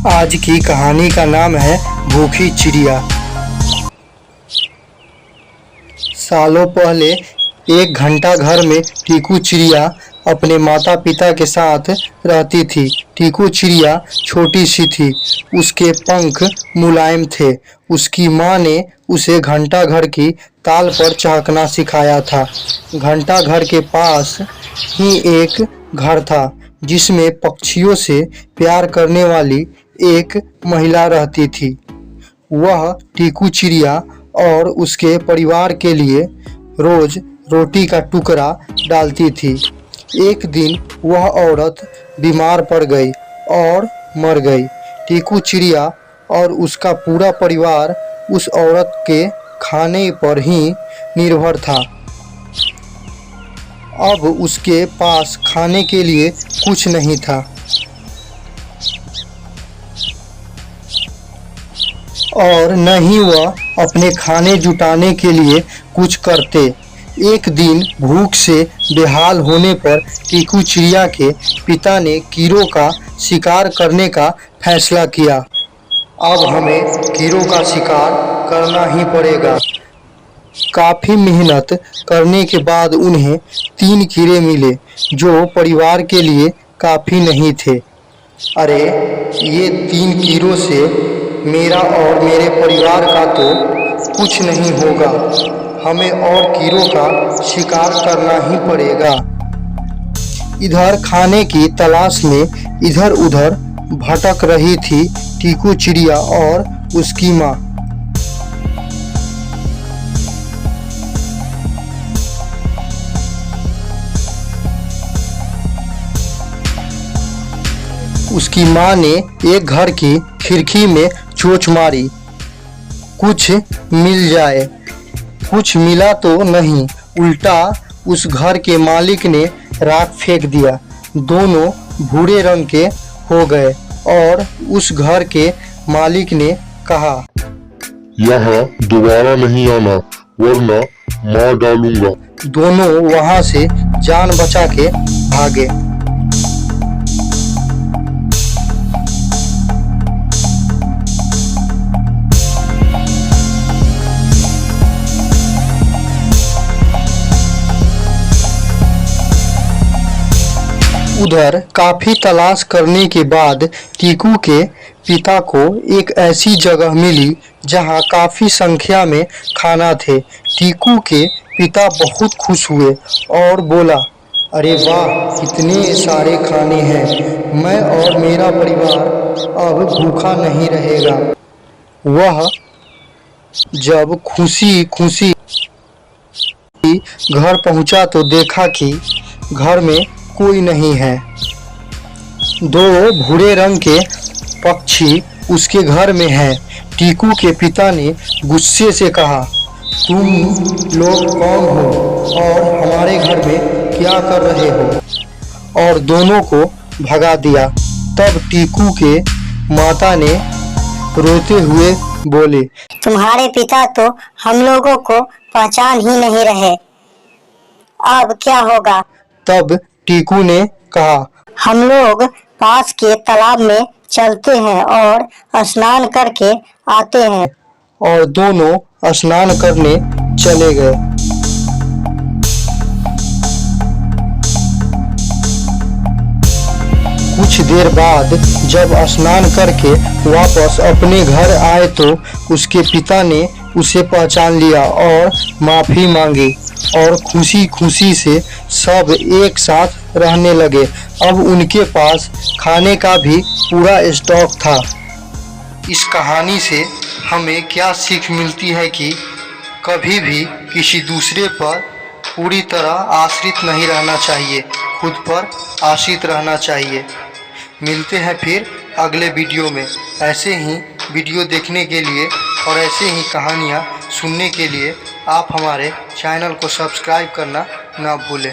आज की कहानी का नाम है भूखी चिड़िया। सालों पहले एक घंटा घर में टीकू चिड़िया अपने माता पिता के साथ रहती थी। टीकू चिड़िया छोटी सी थी, उसके पंख मुलायम थे। उसकी माँ ने उसे घंटा घर की ताल पर चहकना सिखाया था। घंटा घर के पास ही एक घर था जिसमें पक्षियों से प्यार करने वाली एक महिला रहती थी। वह टीकू चिड़िया और उसके परिवार के लिए रोज रोटी का टुकड़ा डालती थी। एक दिन वह औरत बीमार पड़ गई और मर गई। टीकू चिड़िया और उसका पूरा परिवार उस औरत के खाने पर ही निर्भर था। अब उसके पास खाने के लिए कुछ नहीं था और न ही वह अपने खाने जुटाने के लिए कुछ करते। एक दिन भूख से बेहाल होने पर टीकू चिड़िया के पिता ने कीड़ों का शिकार करने का फैसला किया। अब हमें कीड़ों का शिकार करना ही पड़ेगा। काफी मेहनत करने के बाद उन्हें 3 कीड़े मिले जो परिवार के लिए काफी नहीं थे। अरे, ये 3 कीड़ों से मेरा और मेरे परिवार का तो कुछ नहीं होगा। हमें और कीड़ों का शिकार करना ही पड़ेगा। इधर खाने की तलाश में इधर उधर भटक रही थी टीकू चिड़िया और उसकी माँ। उसकी माँ ने एक घर की खिड़की में चोंच मारी, कुछ मिल जाए। कुछ मिला तो नहीं, उल्टा उस घर के मालिक ने राख फेंक दिया। दोनों भूरे रंग के हो गए और उस घर के मालिक ने कहा, यहाँ दोबारा नहीं आना वरना मार डालूंगा। दोनों वहां से जान बचा के भागे। उधर काफी तलाश करने के बाद टीकू के पिता को एक ऐसी जगह मिली जहां काफी संख्या में खाना थे। टीकू के पिता बहुत खुश हुए और बोला, अरे वाह, कितने सारे खाने हैं। मैं और मेरा परिवार अब भूखा नहीं रहेगा। वह जब खुशी खुशी घर पहुंचा तो देखा कि घर में कोई नहीं है। 2 भूरे रंग के पक्षी उसके घर में हैं। टीकू के पिता ने गुस्से से कहा, तुम लोग कौन हो और हमारे घर में क्या कर रहे हो? और दोनों को भगा दिया। तब टीकू के माता ने रोते हुए बोले, तुम्हारे पिता तो हम लोगों को पहचान ही नहीं रहे, अब क्या होगा? तब टीकू ने कहा, हम लोग पास के तालाब में चलते हैं और स्नान करके आते हैं। और दोनों स्नान करने चले गए। कुछ देर बाद जब स्नान करके वापस अपने घर आए तो उसके पिता ने उसे पहचान लिया और माफी मांगी और खुशी खुशी से सब एक साथ रहने लगे। अब उनके पास खाने का भी पूरा स्टॉक था। इस कहानी से हमें क्या सीख मिलती है कि कभी भी किसी दूसरे पर पूरी तरह आश्रित नहीं रहना चाहिए, खुद पर आश्रित रहना चाहिए। मिलते हैं फिर अगले वीडियो में। ऐसे ही वीडियो देखने के लिए और ऐसे ही कहानियाँ सुनने के लिए आप हमारे चैनल को सब्सक्राइब करना ना भूलें।